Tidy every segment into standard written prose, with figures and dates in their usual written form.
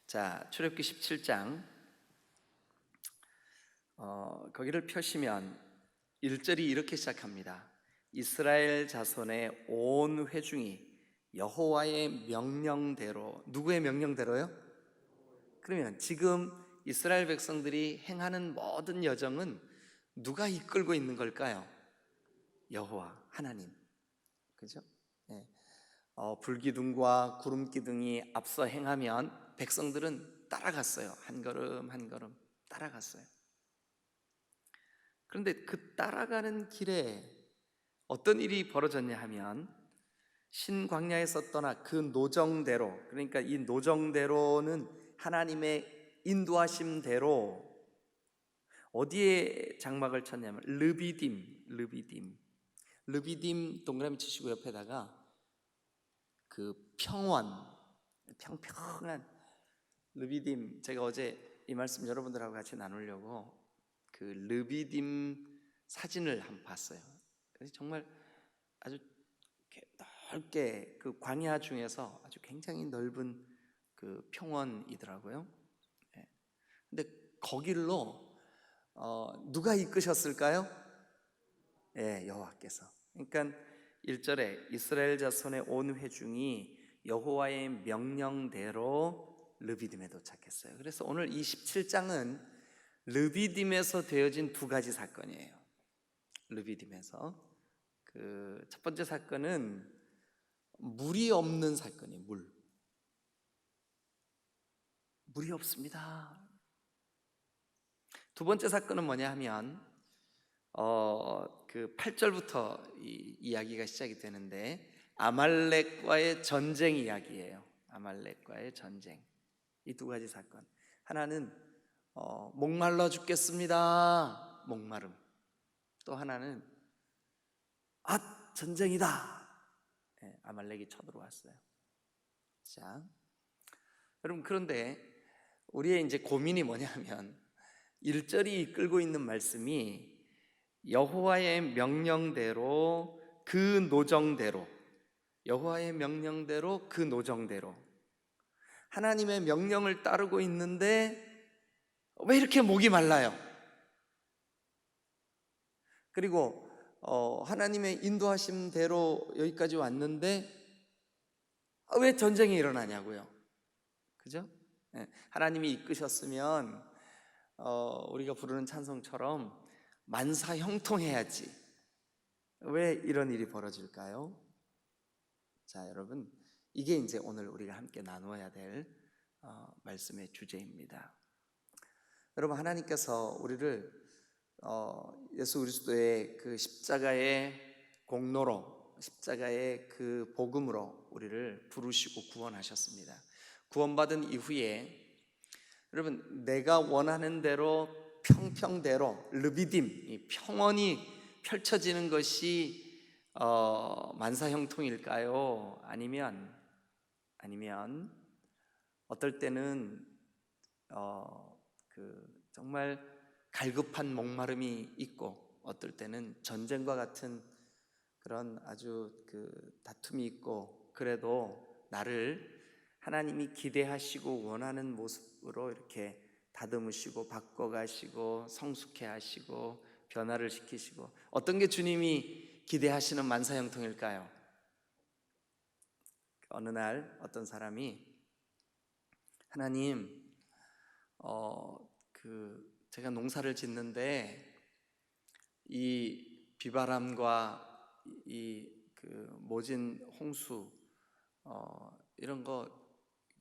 자, 출애굽기 17장 거기를 펴시면 1절이 이렇게 시작합니다. 이스라엘 자손의 온 회중이 여호와의 명령대로, 누구의 명령대로요? 그러면 지금 이스라엘 백성들이 행하는 모든 여정은 누가 이끌고 있는 걸까요? 여호와 하나님, 그죠? 네. 불기둥과 구름기둥이 앞서 행하면 백성들은 따라갔어요. 한 걸음 한 걸음 따라갔어요. 그런데 그 따라가는 길에 어떤 일이 벌어졌냐 하면, 신광야에서 떠나 그 노정대로, 그러니까 이 노정대로는 하나님의 인도하심대로 어디에 장막을 쳤냐면 르비딤 동그라미 치시고 옆에다가 그 평평한 르비딤, 제가 어제 이 말씀 여러분들하고 같이 나누려고 그 르비딤 사진을 한번 봤어요. 그래서 정말 아주 넓게, 그 광야 중에서 아주 굉장히 넓은 그 평원이더라고요. 예. 근데 거길로 누가 이끄셨을까요? 예, 여호와께서. 그러니까 1절에 이스라엘 자손의 온 회중이 여호와의 명령대로 르비딤에 도착했어요. 그래서 오늘 이 17장은 르비딤에서 되어진 두 가지 사건이에요. 르비딤에서 그 첫 번째 사건은 물이 없는 사건이에요. 물이 없습니다. 두 번째 사건은 뭐냐 하면 그 8절부터 이 이야기가 시작이 되는데 아말렉과의 전쟁 이야기예요. 아말렉과의 전쟁. 이 두 가지 사건. 하나는 목말라 죽겠습니다. 목마름. 또 하나는 전쟁이다. 예, 아말렉이 쳐들어왔어요. 자, 여러분, 그런데 우리의 이제 고민이 뭐냐면 1절이 이끌고 있는 말씀이 여호와의 명령대로 그 노정대로, 여호와의 명령대로 그 노정대로, 하나님의 명령을 따르고 있는데 왜 이렇게 목이 말라요? 그리고 하나님의 인도하심대로 여기까지 왔는데 왜 전쟁이 일어나냐고요? 그죠? 예, 하나님이 이끄셨으면 우리가 부르는 찬송처럼 만사형통해야지. 왜 이런 일이 벌어질까요? 자, 여러분, 이게 이제 오늘 우리가 함께 나누어야 될 말씀의 주제입니다. 여러분, 하나님께서 우리를 예수 그리스도의 그 십자가의 공로로, 십자가의 그 복음으로 우리를 부르시고 구원하셨습니다. 구원받은 이후에 여러분, 내가 원하는 대로 평평대로 르비딤, 이 평원이 펼쳐지는 것이 만사형통일까요? 아니면 어떨 때는 정말 갈급한 목마름이 있고, 어떨 때는 전쟁과 같은 그런 아주 다툼이 있고, 그래도 나를 하나님이 기대하시고 원하는 모습으로 이렇게 다듬으시고 바꿔가시고 성숙해 하시고 변화를 시키시고, 어떤 게 주님이 기대하시는 만사형통일까요? 어느 날 어떤 사람이, 하나님, 제가 농사를 짓는데 이 비바람과 이 모진 홍수 이런 거,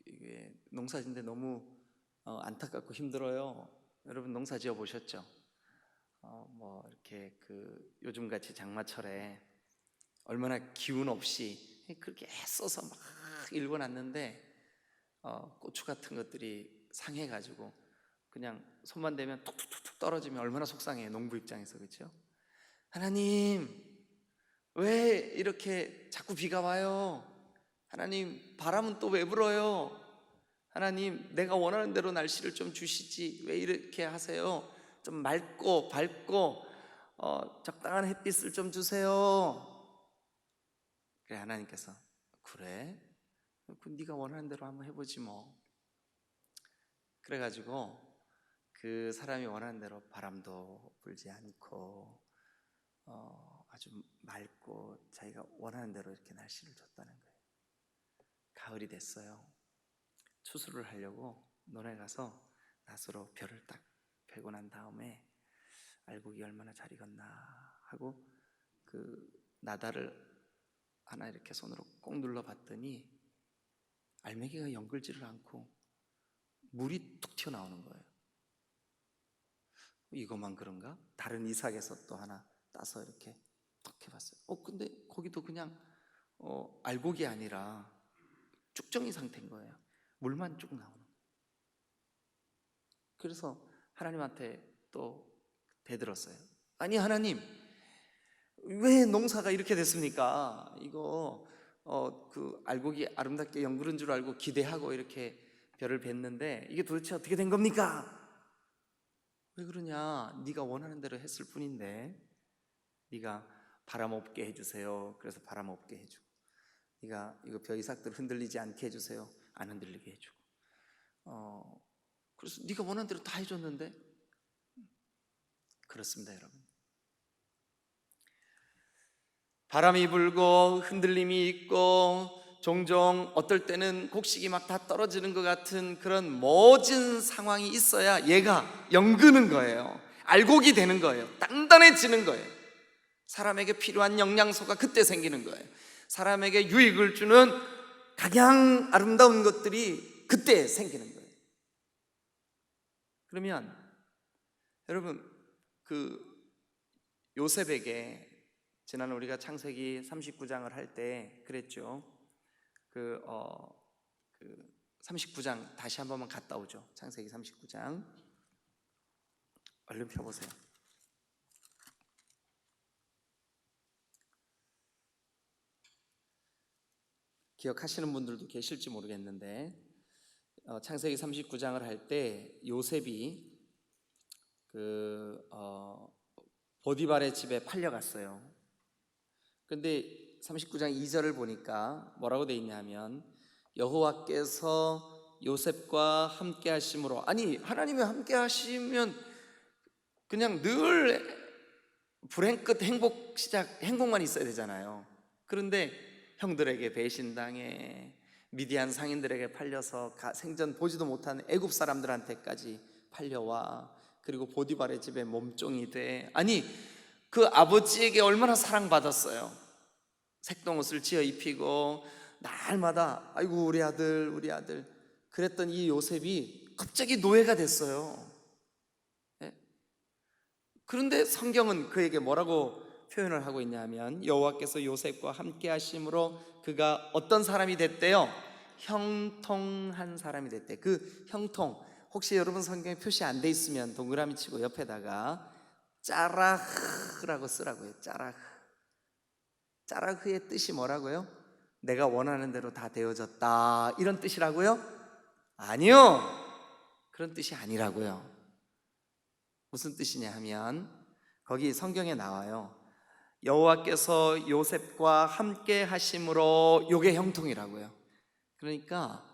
이게 농사 짓는데 너무 안타깝고 힘들어요. 여러분, 농사 지어 보셨죠? 뭐 이렇게 요즘같이 장마철에 얼마나 기운 없이 그렇게 애써서 막 일궈놨는데 고추 같은 것들이 상해가지고 그냥 손만 대면 툭툭툭 떨어지면 얼마나 속상해요, 농부 입장에서. 그렇죠? 하나님, 왜 이렇게 자꾸 비가 와요? 하나님, 바람은 또 왜 불어요? 하나님, 내가 원하는 대로 날씨를 좀 주시지 왜 이렇게 하세요? 좀 맑고 밝고 적당한 햇빛을 좀 주세요. 그래, 하나님께서, 그래? 네가 원하는 대로 한번 해보지 뭐. 그래가지고 그 사람이 원하는 대로 바람도 불지 않고 아주 맑고 자기가 원하는 대로 이렇게 날씨를 줬다는 거예요. 가을이 됐어요. 추수를 하려고 논에 가서 낫으로 벼를 딱 베고 난 다음에 알곡이 얼마나 잘 익었나 하고 그 나다를 하나 이렇게 손으로 꼭 눌러봤더니 알맹이가 연글지를 않고 물이 뚝 튀어나오는 거예요. 이것만 그런가? 다른 이삭에서 또 하나 따서 이렇게 딱 해봤어요. 근데 거기도 그냥 알곡이 아니라 쭉정이 상태인 거예요. 물만 쭉 나오는 거예요. 그래서 하나님한테 또 대들었어요. 아니 하나님, 왜 농사가 이렇게 됐습니까? 이거 그 알곡이 아름답게 연그른 줄 알고 기대하고 이렇게 벼를 뱄는데 이게 도대체 어떻게 된 겁니까? 왜 그러냐? 네가 원하는 대로 했을 뿐인데. 네가 바람 없게 해주세요. 그래서 바람 없게 해주고, 네가 이거 벼 이삭들 흔들리지 않게 해주세요. 안 흔들리게 해주고, 그래서 네가 원하는 대로 다 해줬는데. 그렇습니다, 여러분. 바람이 불고 흔들림이 있고 종종 어떨 때는 곡식이 막 다 떨어지는 것 같은 그런 모진 상황이 있어야 얘가 연그는 거예요. 알곡이 되는 거예요. 단단해지는 거예요. 사람에게 필요한 영양소가 그때 생기는 거예요. 사람에게 유익을 주는 가장 아름다운 것들이 그때 생기는 거예요. 그러면 여러분, 그 요셉에게 지난 우리가 창세기 39장을 할 때 그랬죠. 그 39장 다시 한 번만 갔다 오죠. 창세기 39장 얼른 펴보세요. 기억하시는 분들도 계실지 모르겠는데 창세기 39장을 할 때 요셉이 보디발의 집에 팔려갔어요. 그런데 39장 2절을 보니까 뭐라고 되어 있냐면 여호와께서 요셉과 함께 하심으로, 아니 하나님이 함께 하시면 그냥 늘 불행 끝 행복 시작, 행복만 있어야 되잖아요. 그런데 형들에게 배신당해 미디안 상인들에게 팔려서 생전 보지도 못한 애굽 사람들한테까지 팔려와, 그리고 보디발의 집에 몸종이 돼. 아니 그 아버지에게 얼마나 사랑받았어요. 색동옷을 지어 입히고 날마다 아이고 우리 아들 우리 아들 그랬던 이 요셉이 갑자기 노예가 됐어요. 그런데 성경은 그에게 뭐라고 표현을 하고 있냐면 여호와께서 요셉과 함께 하심으로 그가 어떤 사람이 됐대요? 형통한 사람이 됐대. 그 형통, 혹시 여러분 성경에 표시 안 돼 있으면 동그라미 치고 옆에다가 짜라흐라고 쓰라고요. 짜라흐. 짜라흐의 뜻이 뭐라고요? 내가 원하는 대로 다 되어졌다, 이런 뜻이라고요? 아니요, 그런 뜻이 아니라고요. 무슨 뜻이냐 하면 거기 성경에 나와요. 여호와께서 요셉과 함께 하심으로, 요게 형통이라고요. 그러니까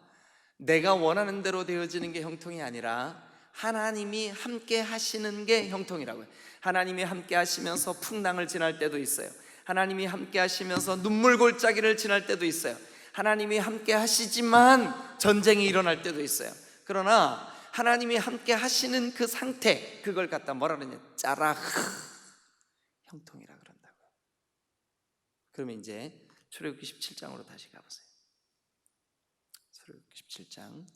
내가 원하는 대로 되어지는 게 형통이 아니라 하나님이 함께 하시는 게 형통이라고요. 하나님이 함께 하시면서 풍랑을 지날 때도 있어요. 하나님이 함께 하시면서 눈물 골짜기를 지날 때도 있어요. 하나님이 함께 하시지만 전쟁이 일어날 때도 있어요. 그러나 하나님이 함께 하시는 그 상태, 그걸 갖다 뭐라 그러냐, 짜라흐, 형통이라 그런다고요. 그러면 이제 출애굽기 17장으로 다시 가보세요. 출애굽기 17장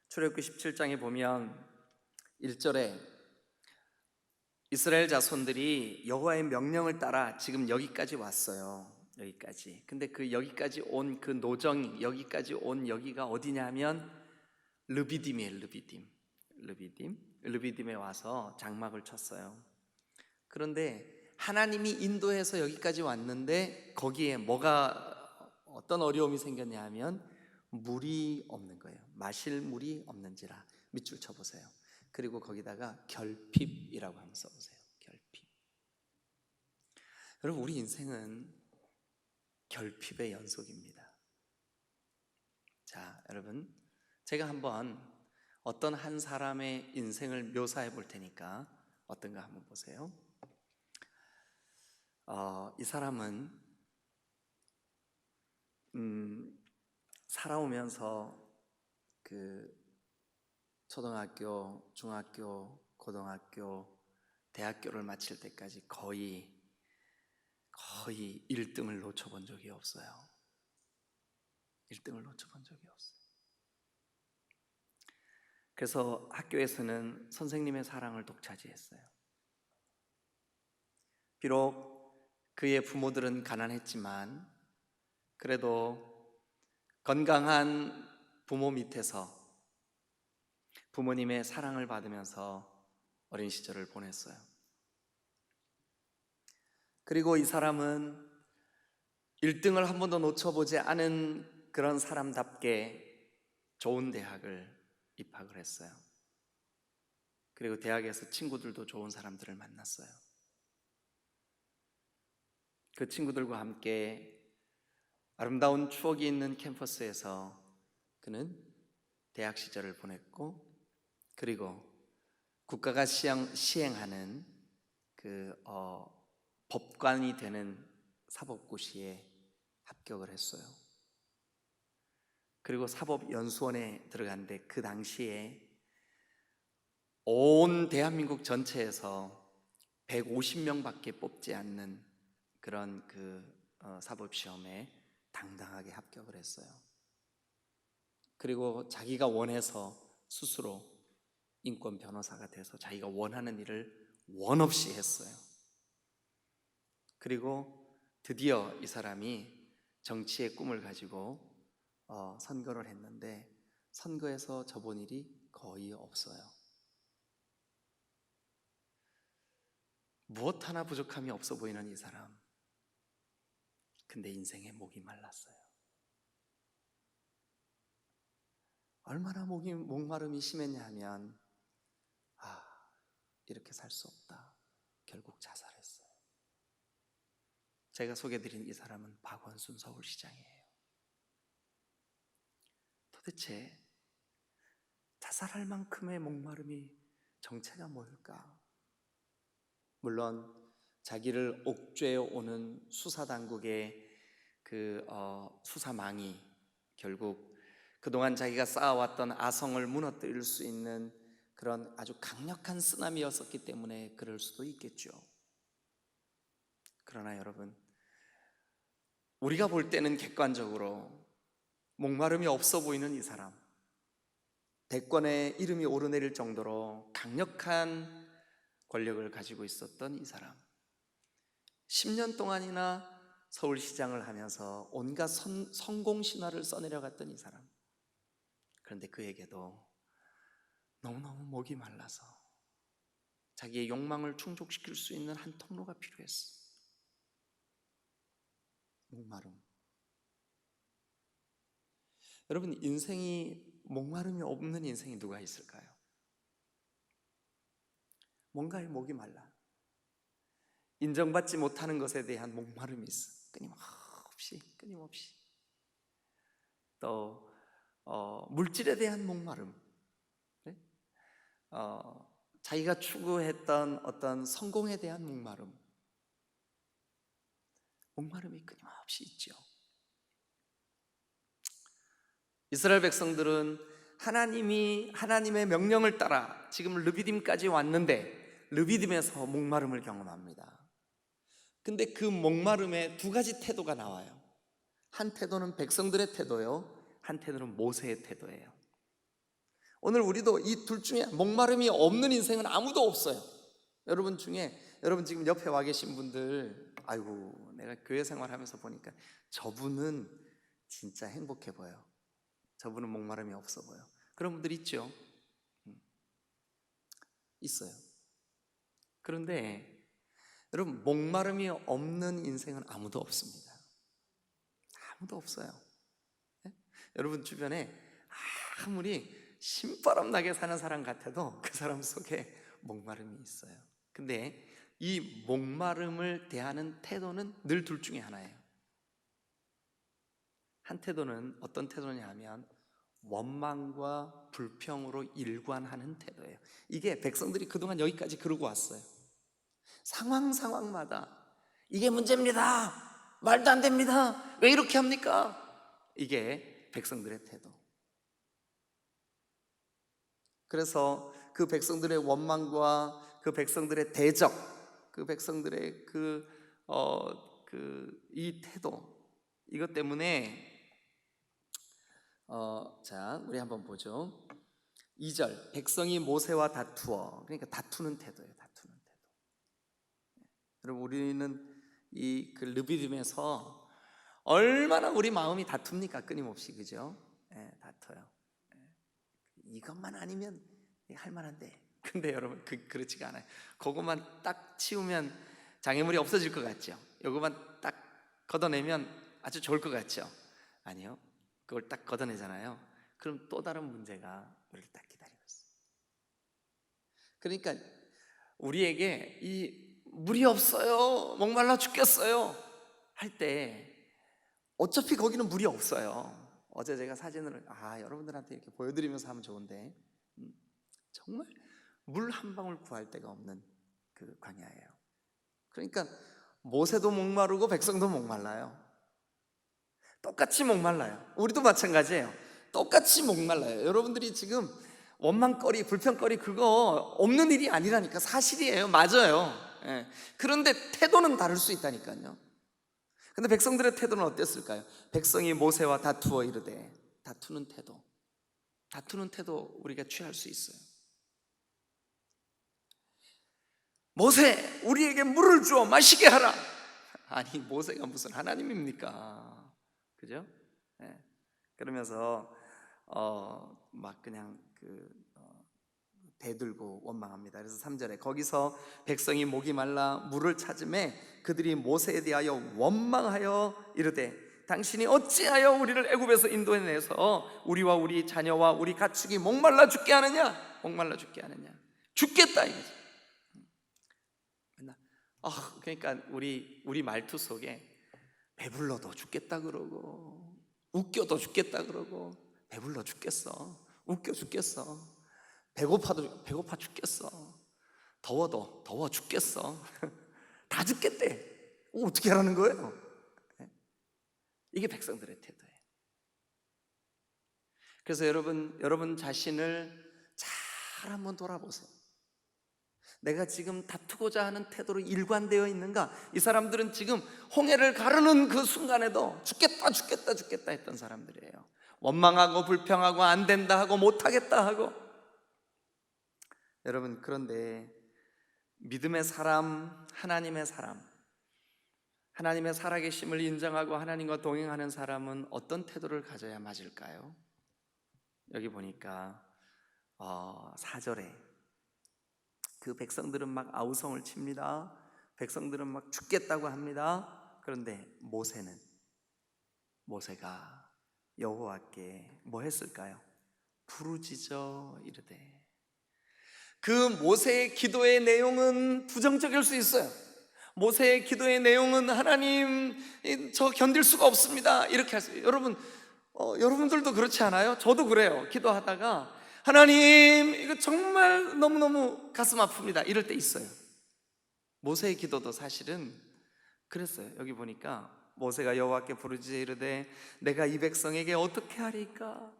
출애굽기 17장에 보면 1절에 이스라엘 자손들이 여호와의 명령을 따라 지금 여기까지 왔어요. 여기까지. 근데 그 여기까지 온 그 노정이, 여기까지 온 여기가 어디냐면 르비딤이에요. 르비딤에 와서 장막을 쳤어요. 그런데 하나님이 인도해서 여기까지 왔는데 거기에 어떤 어려움이 생겼냐 하면 물이 없는 거예요. 마실 물이 없는지라. 밑줄 쳐보세요. 그리고 거기다가 결핍이라고 한번 써보세요. 결핍. 여러분, 우리 인생은 결핍의 연속입니다. 자, 여러분, 제가 한번 어떤 한 사람의 인생을 묘사해 볼 테니까 어떤가 한번 보세요. 이 사람은 살아오면서 그 초등학교, 중학교, 고등학교, 대학교를 마칠 때까지 거의 1등을 놓쳐본 적이 없어요. 1등을 놓쳐본 적이 없어요. 그래서 학교에서는 선생님의 사랑을 독차지했어요. 비록 그의 부모들은 가난했지만 그래도 건강한 부모 밑에서 부모님의 사랑을 받으면서 어린 시절을 보냈어요. 그리고 이 사람은 1등을 한 번도 놓쳐보지 않은 그런 사람답게 좋은 대학을 입학을 했어요. 그리고 대학에서 친구들도 좋은 사람들을 만났어요. 그 친구들과 함께 아름다운 추억이 있는 캠퍼스에서 그는 대학 시절을 보냈고, 그리고 국가가 시행하는 법관이 되는 사법고시에 합격을 했어요. 그리고 사법연수원에 들어갔는데 그 당시에 온 대한민국 전체에서 150명밖에 뽑지 않는 그런 사법시험에 당당하게 합격을 했어요. 그리고 자기가 원해서 스스로 인권 변호사가 돼서 자기가 원하는 일을 원 없이 했어요. 그리고 드디어 이 사람이 정치의 꿈을 가지고 선거를 했는데 선거에서 져본 일이 거의 없어요. 무엇 하나 부족함이 없어 보이는 이 사람. 근데 인생에 목이 말랐어요. 얼마나 목마름이 심했냐 하면 이렇게 살 수 없다. 결국 자살했어요. 제가 소개해드린 이 사람은 박원순 서울시장이에요. 도대체 자살할 만큼의 목마름이 정체가 뭘까? 물론 자기를 옥죄어 오는 수사당국의 수사망이 결국 그동안 자기가 쌓아왔던 아성을 무너뜨릴 수 있는 그런 아주 강력한 쓰나미였었기 때문에 그럴 수도 있겠죠. 그러나 여러분, 우리가 볼 때는 객관적으로 목마름이 없어 보이는 이 사람, 대권에 이름이 오르내릴 정도로 강력한 권력을 가지고 있었던 이 사람, 10년 동안이나 서울시장을 하면서 온갖 성공 신화를 써내려갔던 이 사람. 그런데 그에게도 너무너무 목이 말라서 자기의 욕망을 충족시킬 수 있는 한 통로가 필요했어. 목마름. 여러분, 목마름이 없는 인생이 누가 있을까요? 뭔가에 목이 말라. 인정받지 못하는 것에 대한 목마름이 있어. 끊임없이. 또 물질에 대한 목마름. 네? 자기가 추구했던 어떤 성공에 대한 목마름이 끊임없이 있죠. 이스라엘 백성들은 하나님의 명령을 따라 지금 르비딤까지 왔는데 르비딤에서 목마름을 경험합니다. 근데 그 목마름에 두 가지 태도가 나와요. 한 태도는 백성들의 태도요, 한 태도는 모세의 태도예요. 오늘 우리도 이 둘 중에 목마름이 없는 인생은 아무도 없어요. 여러분 지금 옆에 와 계신 분들, 아이고, 내가 교회 생활하면서 보니까 저분은 진짜 행복해 보여. 저분은 목마름이 없어 보여. 그런 분들 있죠? 있어요. 그런데 여러분, 목마름이 없는 인생은 아무도 없습니다. 아무도 없어요. 네? 여러분 주변에 아무리 신바람 나게 사는 사람 같아도 그 사람 속에 목마름이 있어요. 근데 이 목마름을 대하는 태도는 늘 둘 중에 하나예요. 한 태도는 어떤 태도냐 하면 원망과 불평으로 일관하는 태도예요. 이게 백성들이 그동안 여기까지 그러고 왔어요. 상황마다 이게 문제입니다, 말도 안 됩니다, 왜 이렇게 합니까? 이게 백성들의 태도. 그래서 그 백성들의 원망과 그 백성들의 대적, 그 백성들의 이 태도, 이것 때문에 자, 우리 한번 보죠. 2절, 백성이 모세와 다투어. 그러니까 다투는 태도예요. 다투는 태도. 여러분, 우리는 이 르비딤에서 얼마나 우리 마음이 다툽니까? 끊임없이, 그죠? 다퉈요. 이것만 아니면 할 만한데. 근데 여러분, 그렇지가 않아요. 그것만 딱 치우면 장애물이 없어질 것 같죠? 이것만 딱 걷어내면 아주 좋을 것 같죠? 아니요. 그걸 딱 걷어내잖아요. 그럼 또 다른 문제가 우리를 딱 기다리고 있어요. 그러니까 우리에게 이 물이 없어요, 목말라 죽겠어요 할 때 어차피 거기는 물이 없어요. 어제 제가 사진을 여러분들한테 이렇게 보여드리면서 하면 좋은데 정말 물 한 방울 구할 데가 없는 그 광야예요. 그러니까 모세도 목마르고 백성도 목말라요. 똑같이 목말라요. 우리도 마찬가지예요. 똑같이 목말라요. 여러분들이 지금 원망거리, 불평거리 그거 없는 일이 아니라니까. 사실이에요. 맞아요. 그런데 태도는 다를 수 있다니까요. 근데 백성들의 태도는 어땠을까요? 백성이 모세와 다투어 이르되. 다투는 태도 우리가 취할 수 있어요. 모세, 우리에게 물을 주어 마시게 하라. 아니, 모세가 무슨 하나님입니까? 그죠? 그러면서 막 그냥 대들고 원망합니다. 그래서 3절에 거기서 백성이 목이 말라 물을 찾음에 그들이 모세에 대하여 원망하여 이르되 당신이 어찌하여 우리를 애굽에서 인도해내서 우리와 우리 자녀와 우리 가축이 목말라 죽게 하느냐? 목말라 죽게 하느냐? 죽겠다 이거지. 그러니까 우리 말투 속에 배불러도 죽겠다 그러고 웃겨도 죽겠다 그러고 배불러 죽겠어, 웃겨 죽겠어, 배고파 죽겠어, 더워도 더워 죽겠어 다 죽겠대. 어떻게 하라는 거예요? 이게 백성들의 태도예요. 그래서 여러분 자신을 잘 한번 돌아보세요. 내가 지금 다투고자 하는 태도로 일관되어 있는가? 이 사람들은 지금 홍해를 가르는 그 순간에도 죽겠다 했던 사람들이에요. 원망하고 불평하고 안 된다 하고 못하겠다 하고. 여러분, 그런데 믿음의 사람, 하나님의 사람, 하나님의 살아계심을 인정하고 하나님과 동행하는 사람은 어떤 태도를 가져야 맞을까요? 여기 보니까 4절에 그 백성들은 막 아우성을 칩니다. 백성들은 막 죽겠다고 합니다. 그런데 모세가 여호와께 뭐 했을까요? 부르짖어 이르되. 그 모세의 기도의 내용은 부정적일 수 있어요. 모세의 기도의 내용은 하나님, 저 견딜 수가 없습니다 이렇게 할 수 있어요. 여러분들도 그렇지 않아요? 저도 그래요. 기도하다가 하나님, 이거 정말 너무너무 가슴 아픕니다 이럴 때 있어요. 모세의 기도도 사실은 그랬어요. 여기 보니까 모세가 여호와께 부르짖어 이르되 내가 이 백성에게 어떻게 하리까?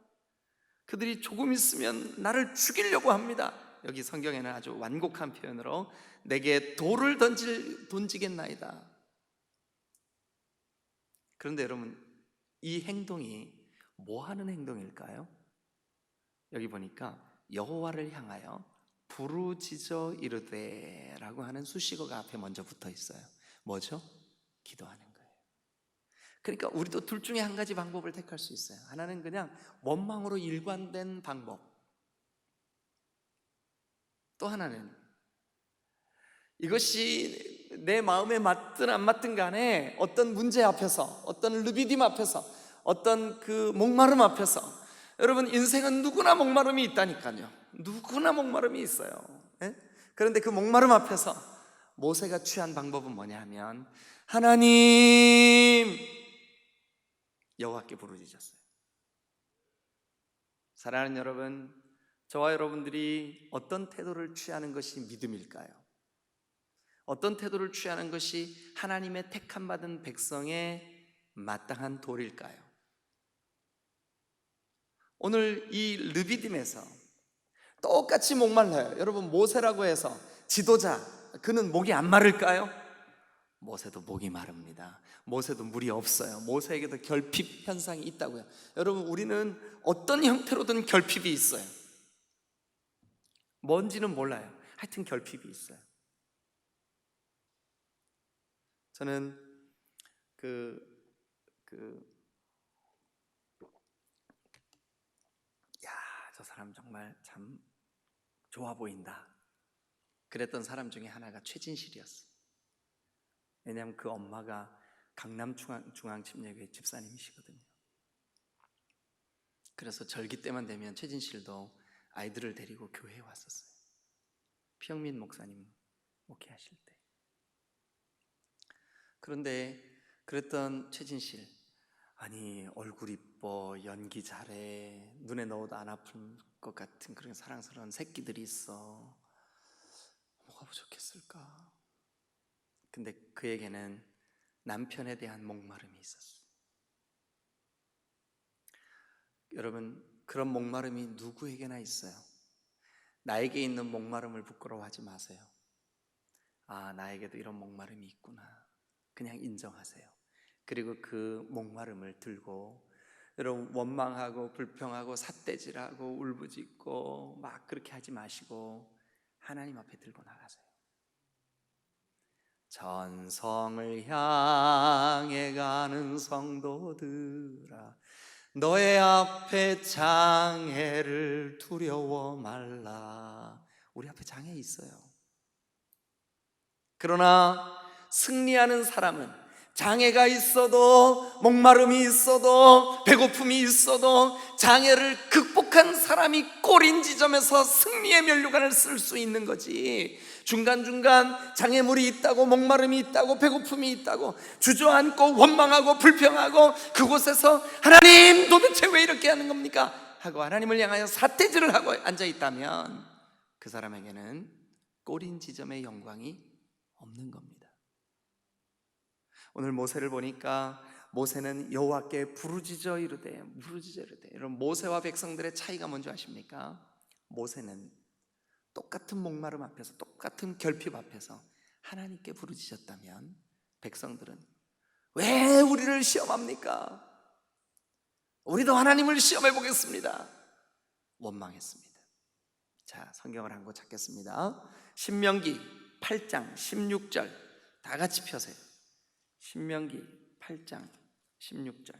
그들이 조금 있으면 나를 죽이려고 합니다. 여기 성경에는 아주 완곡한 표현으로 내게 돌을 던지겠나이다. 그런데 여러분, 이 행동이 뭐 하는 행동일까요? 여기 보니까 여호와를 향하여 부르짖어 이르되 라고 하는 수식어가 앞에 먼저 붙어 있어요. 뭐죠? 기도하는 거예요. 그러니까 우리도 둘 중에 한 가지 방법을 택할 수 있어요. 하나는 그냥 원망으로 일관된 방법, 또 하나는 이것이 내 마음에 맞든 안 맞든 간에 어떤 문제 앞에서, 어떤 르비딤 앞에서, 어떤 그 목마름 앞에서, 여러분 인생은 누구나 목마름이 있다니까요. 누구나 목마름이 있어요. 그런데 그 목마름 앞에서 모세가 취한 방법은 뭐냐 하면 하나님 여호와께 부르짖었어요. 사랑하는 여러분, 저와 여러분들이 어떤 태도를 취하는 것이 믿음일까요? 어떤 태도를 취하는 것이 하나님의 택함 받은 백성의 마땅한 도리일까요? 오늘 이 르비딤에서 똑같이 목말라요. 여러분, 모세라고 해서 지도자, 그는 목이 안 마를까요? 모세도 목이 마릅니다. 모세도 물이 없어요. 모세에게도 결핍 현상이 있다고요. 여러분, 우리는 어떤 형태로든 결핍이 있어요. 뭔지는 몰라요. 하여튼 결핍이 있어요. 저는 저 사람 정말 참 좋아 보인다, 그랬던 사람 중에 하나가 최진실이었어요. 왜냐하면 그 엄마가 강남중앙침례교회 집사님이시거든요. 그래서 절기 때만 되면 최진실도 아이들을 데리고 교회에 왔었어요. 피영민 목사님 목회하실 때. 그런데 그랬던 최진실, 아니 얼굴 이뻐, 연기 잘해, 눈에 넣어도 안 아플 것 같은 그런 사랑스러운 새끼들이 있어, 뭐가 부족했을까? 근데 그에게는 남편에 대한 목마름이 있었어요. 여러분, 그런 목마름이 누구에게나 있어요. 나에게 있는 목마름을 부끄러워하지 마세요. 아, 나에게도 이런 목마름이 있구나, 그냥 인정하세요. 그리고 그 목마름을 들고 여러분, 원망하고 불평하고 삿대질하고 울부짖고 막 그렇게 하지 마시고 하나님 앞에 들고 나가세요. 전성을 향해 가는 성도들아, 너의 앞에 장애를 두려워 말라. 우리 앞에 장애 있어요. 그러나 승리하는 사람은 장애가 있어도, 목마름이 있어도, 배고픔이 있어도 장애를 극복한 사람이 꼬린 지점에서 승리의 면류관을 쓸 수 있는 거지, 중간중간 장애물이 있다고, 목마름이 있다고, 배고픔이 있다고 주저앉고 원망하고 불평하고 그곳에서 하나님 도대체 왜 이렇게 하는 겁니까? 하고 하나님을 향하여 삿대질을 하고 앉아있다면 그 사람에게는 꼬린 지점의 영광이 없는 겁니다. 오늘 모세를 보니까 모세는 여호와께 부르짖어 이르되. 여러분, 모세와 백성들의 차이가 뭔지 아십니까? 모세는 똑같은 목마름 앞에서, 똑같은 결핍 앞에서 하나님께 부르짖었다면 백성들은 왜 우리를 시험합니까? 우리도 하나님을 시험해 보겠습니다, 원망했습니다. 자, 성경을 한 권 찾겠습니다. 신명기 8장 16절 다 같이 펴세요. 신명기 8장 16절.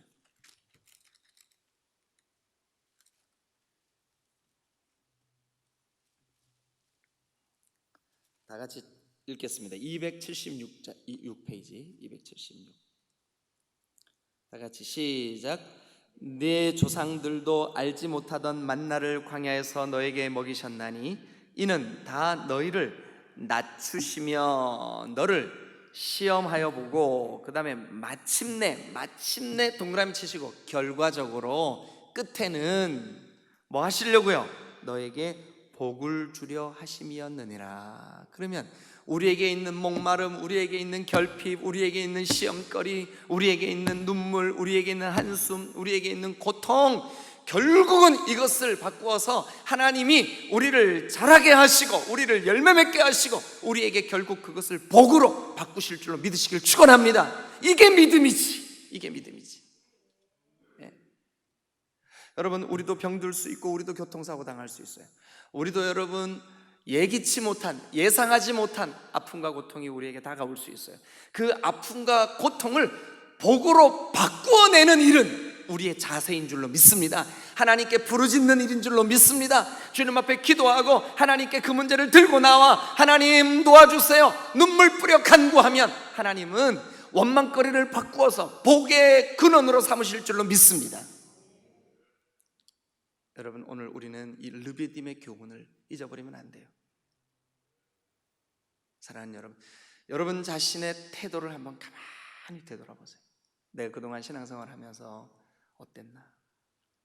다 같이 읽겠습니다. 276페이지 276. 다 같이 시작. 네 조상들도 알지 못하던 만나를 광야에서 너에게 먹이셨나니 이는 다 너희를 낮추시며 너를 시험하여 보고, 그 다음에 마침내 동그라미 치시고 결과적으로 끝에는 뭐 하시려고요? 너에게 복을 주려 하심이었느니라. 그러면 우리에게 있는 목마름, 우리에게 있는 결핍, 우리에게 있는 시험거리, 우리에게 있는 눈물, 우리에게 있는 한숨, 우리에게 있는 고통, 결국은 이것을 바꾸어서 하나님이 우리를 자라게 하시고 우리를 열매 맺게 하시고 우리에게 결국 그것을 복으로 바꾸실 줄로 믿으시길 축원합니다. 이게 믿음이지. 이게 믿음이지. 예. 여러분, 우리도 병들 수 있고 우리도 교통사고 당할 수 있어요. 우리도 여러분 예기치 못한, 예상하지 못한 아픔과 고통이 우리에게 다가올 수 있어요. 그 아픔과 고통을 복으로 바꾸어내는 일은 우리의 자세인 줄로 믿습니다. 하나님께 부르짖는 일인 줄로 믿습니다. 주님 앞에 기도하고 하나님께 그 문제를 들고 나와 하나님 도와주세요, 눈물 뿌려 간구하면 하나님은 원망거리를 바꾸어서 복의 근원으로 삼으실 줄로 믿습니다. 여러분, 오늘 우리는 이 르비딤의 교훈을 잊어버리면 안 돼요. 사랑하는 여러분, 여러분 자신의 태도를 한번 가만히 되돌아보세요. 내가 그동안 신앙생활 하면서 어땠나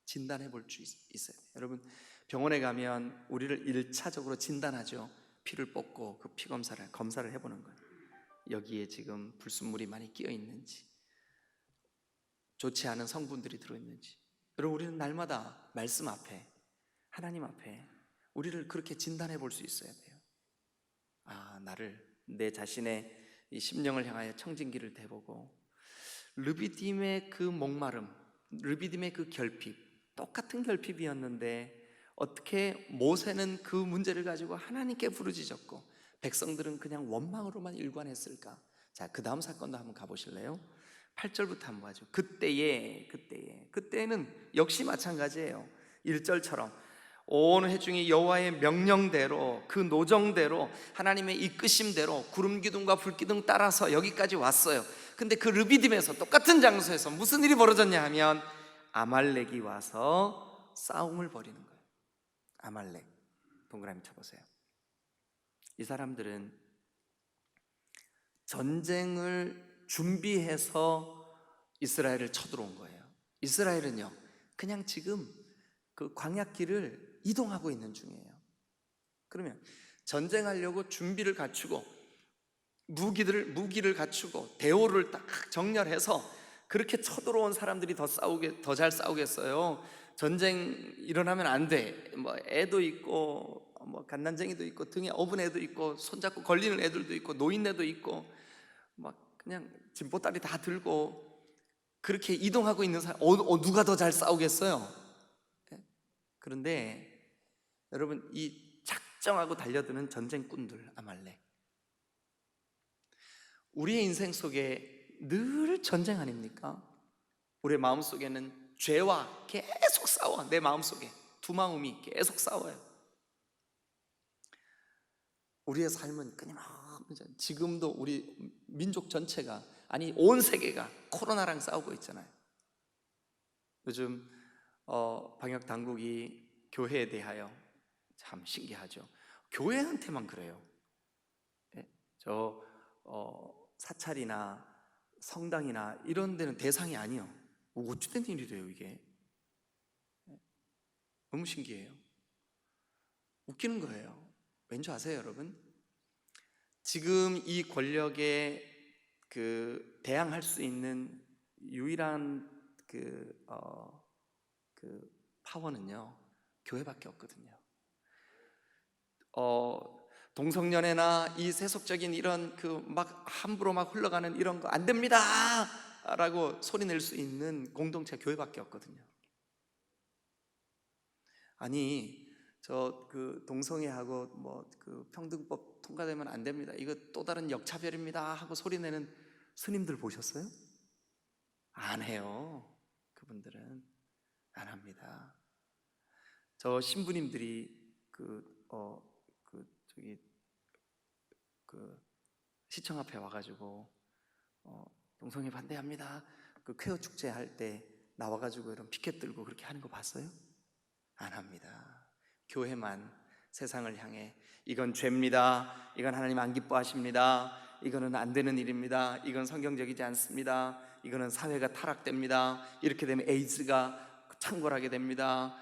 진단해 볼 수 있어요. 여러분, 병원에 가면 우리를 1차적으로 진단하죠. 피를 뽑고 그 피 검사를 해보는 거예요. 여기에 지금 불순물이 많이 끼어 있는지, 좋지 않은 성분들이 들어있는지. 여러분, 우리는 날마다 말씀 앞에, 하나님 앞에 우리를 그렇게 진단해 볼 수 있어야 돼요. 내 자신의 이 심령을 향하여 청진기를 대보고, 르비딤의 그 목마름, 르비딤의 그 결핍, 똑같은 결핍이었는데 어떻게 모세는 그 문제를 가지고 하나님께 부르짖었고 백성들은 그냥 원망으로만 일관했을까? 자, 그 다음 사건도 한번 가보실래요? 8절부터 한번 봐죠. 그때는 역시 마찬가지예요. 1절처럼 온 회중이 여호와의 명령대로, 그 노정대로, 하나님의 이끄심대로 구름 기둥과 불 기둥 따라서 여기까지 왔어요. 근데 그 르비딤에서, 똑같은 장소에서 무슨 일이 벌어졌냐 하면 아말렉이 와서 싸움을 벌이는 거예요. 아말렉, 동그라미 쳐보세요. 이 사람들은 전쟁을 준비해서 이스라엘을 쳐들어온 거예요. 이스라엘은요, 그냥 지금 그 광야길을 이동하고 있는 중이에요. 그러면 전쟁하려고 준비를 갖추고 무기를 갖추고 대오를 딱 정렬해서 그렇게 쳐들어온 사람들이 더 잘 싸우겠어요? 전쟁 일어나면 안 돼. 뭐 애도 있고, 뭐 갓난쟁이도 있고, 등에 업은 애도 있고, 손잡고 걸리는 애들도 있고, 노인네도 있고, 막 그냥 짐보따리 다 들고 그렇게 이동하고 있는 사람, 누가 더 잘 싸우겠어요? 그런데 여러분, 이 작정하고 달려드는 전쟁꾼들, 아말렉, 우리의 인생 속에 늘 전쟁 아닙니까? 우리의 마음속에는 죄와 계속 싸워. 내 마음속에 두 마음이 계속 싸워요. 우리의 삶은 끊임없이, 지금도 우리 민족 전체가, 아니 온 세계가 코로나랑 싸우고 있잖아요. 요즘 방역 당국이 교회에 대하여, 참 신기하죠. 교회한테만 그래요. 사찰이나 성당이나 이런 데는 대상이 아니요. 어찌된 일이래요 이게? 너무 신기해요. 웃기는 거예요. 왠지 아세요 여러분? 지금 이 권력에 대항할 수 있는 유일한 파워는요, 교회밖에 없거든요. 동성연애나 이 세속적인 이런 막 함부로 막 흘러가는 이런 거 안 됩니다! 라고 소리 낼 수 있는 공동체 교회밖에 없거든요. 아니, 동성애하고 평등법 통과되면 안 됩니다. 이거 또 다른 역차별입니다. 하고 소리 내는 스님들 보셨어요? 안 해요. 그분들은 안 합니다. 저 신부님들이 시청 앞에 와가지고 동성애 반대합니다. 퀘어 축제 할 때 나와가지고 이런 피켓 들고 그렇게 하는 거 봤어요? 안 합니다. 교회만 세상을 향해 이건 죄입니다. 이건 하나님 안 기뻐하십니다. 이거는 안 되는 일입니다. 이건 성경적이지 않습니다. 이거는 사회가 타락됩니다. 이렇게 되면 에이즈가 창궐하게 됩니다.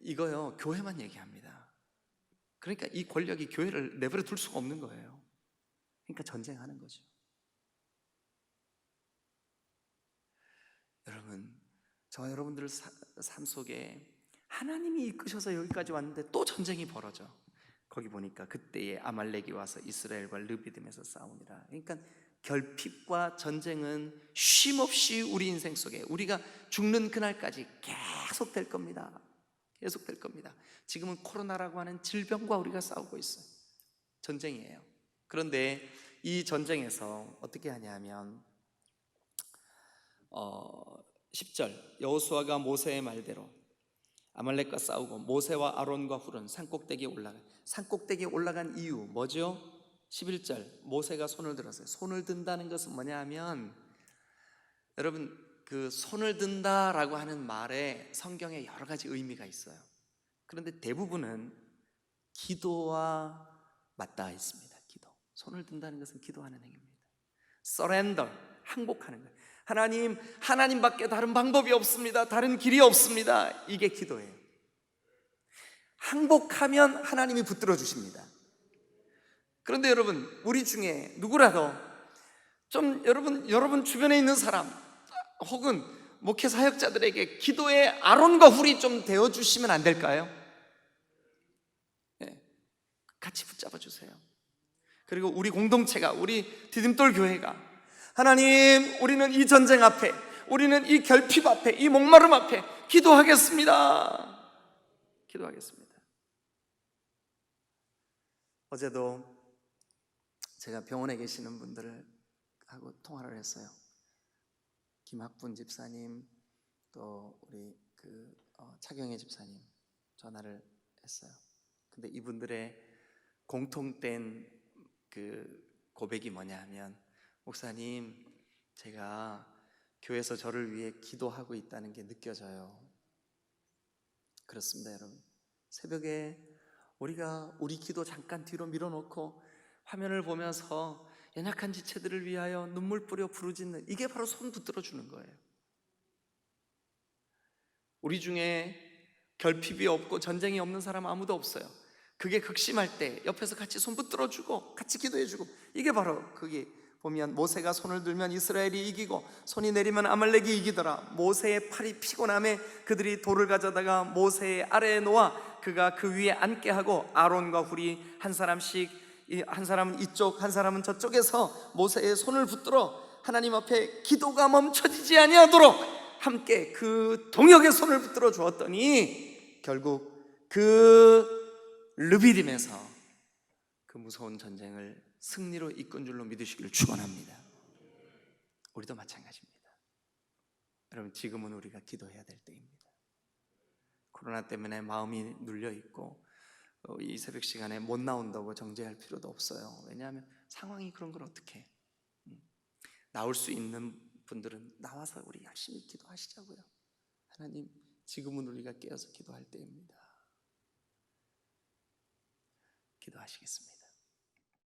이거요, 교회만 얘기합니다. 그러니까 이 권력이 교회를 내버려 둘 수가 없는 거예요. 그러니까 전쟁하는 거죠. 여러분, 저와 여러분들 삶 속에 하나님이 이끄셔서 여기까지 왔는데 또 전쟁이 벌어져. 거기 보니까 그때에 아말렉이 와서 이스라엘과 르비딤에서 싸우니라. 그러니까 결핍과 전쟁은 쉼없이 우리 인생 속에, 우리가 죽는 그날까지 계속될 겁니다. 계속될 겁니다. 지금은 코로나라고 하는 질병과 우리가 싸우고 있어요. 전쟁이에요. 그런데 이 전쟁에서 어떻게 하냐면 10절, 여호수아가 모세의 말대로 아말렉과 싸우고 모세와 아론과 훌은 산꼭대기에 올라간 이유 뭐죠? 11절, 모세가 손을 들었어요. 손을 든다는 것은 뭐냐 하면, 여러분, 손을 든다라고 하는 말에 성경에 여러 가지 의미가 있어요. 그런데 대부분은 기도와 맞닿아 있습니다. 기도. 손을 든다는 것은 기도하는 행위입니다. surrender, 항복하는 거예요. 하나님, 하나님밖에 다른 방법이 없습니다. 다른 길이 없습니다. 이게 기도예요. 항복하면 하나님이 붙들어 주십니다. 그런데 여러분, 우리 중에 누구라도 좀 여러분 주변에 있는 사람 혹은 목회 사역자들에게 기도의 아론과 훌이 좀 되어 주시면 안 될까요? 네, 같이 붙잡아 주세요. 그리고 우리 공동체가, 우리 디딤돌 교회가, 하나님, 우리는 이 전쟁 앞에, 우리는 이 결핍 앞에, 이 목마름 앞에 기도하겠습니다. 기도하겠습니다. 어제도 제가 병원에 계시는 분들하고 통화를 했어요. 김학분 집사님, 또 우리 차경혜 집사님 전화를 했어요. 근데 이분들의 공통된 고백이 뭐냐 하면, 목사님, 제가 교회에서 저를 위해 기도하고 있다는 게 느껴져요. 그렇습니다, 여러분. 새벽에 우리가 우리 기도 잠깐 뒤로 밀어놓고 화면을 보면서 연약한 지체들을 위하여 눈물 뿌려 부르짖는, 이게 바로 손 붙들어 주는 거예요. 우리 중에 결핍이 없고 전쟁이 없는 사람 아무도 없어요. 그게 극심할 때 옆에서 같이 손 붙들어 주고 같이 기도해 주고, 이게 바로, 거기 보면 모세가 손을 들면 이스라엘이 이기고 손이 내리면 아말렉이 이기더라. 모세의 팔이 피곤함에 그들이 돌을 가져다가 모세의 아래에 놓아 그가 그 위에 앉게 하고, 아론과 훌이 한 사람씩, 한 사람은 이쪽 한 사람은 저쪽에서 모세의 손을 붙들어 하나님 앞에 기도가 멈춰지지 아니하도록 함께 그 동역의 손을 붙들어 주었더니, 결국 그 르비딤에서 그 무서운 전쟁을 승리로 이끈 줄로 믿으시기를 축원합니다. 우리도 마찬가지입니다. 여러분, 지금은 우리가 기도해야 될 때입니다. 코로나 때문에 마음이 눌려 있고 이 새벽 시간에 못 나온다고 정죄할 필요도 없어요. 왜냐하면 상황이 그런 걸 어떻게 해. 나올 수 있는 분들은 나와서 우리 열심히 기도하시자고요. 하나님, 지금은 우리가 깨어서 기도할 때입니다. 기도하시겠습니다.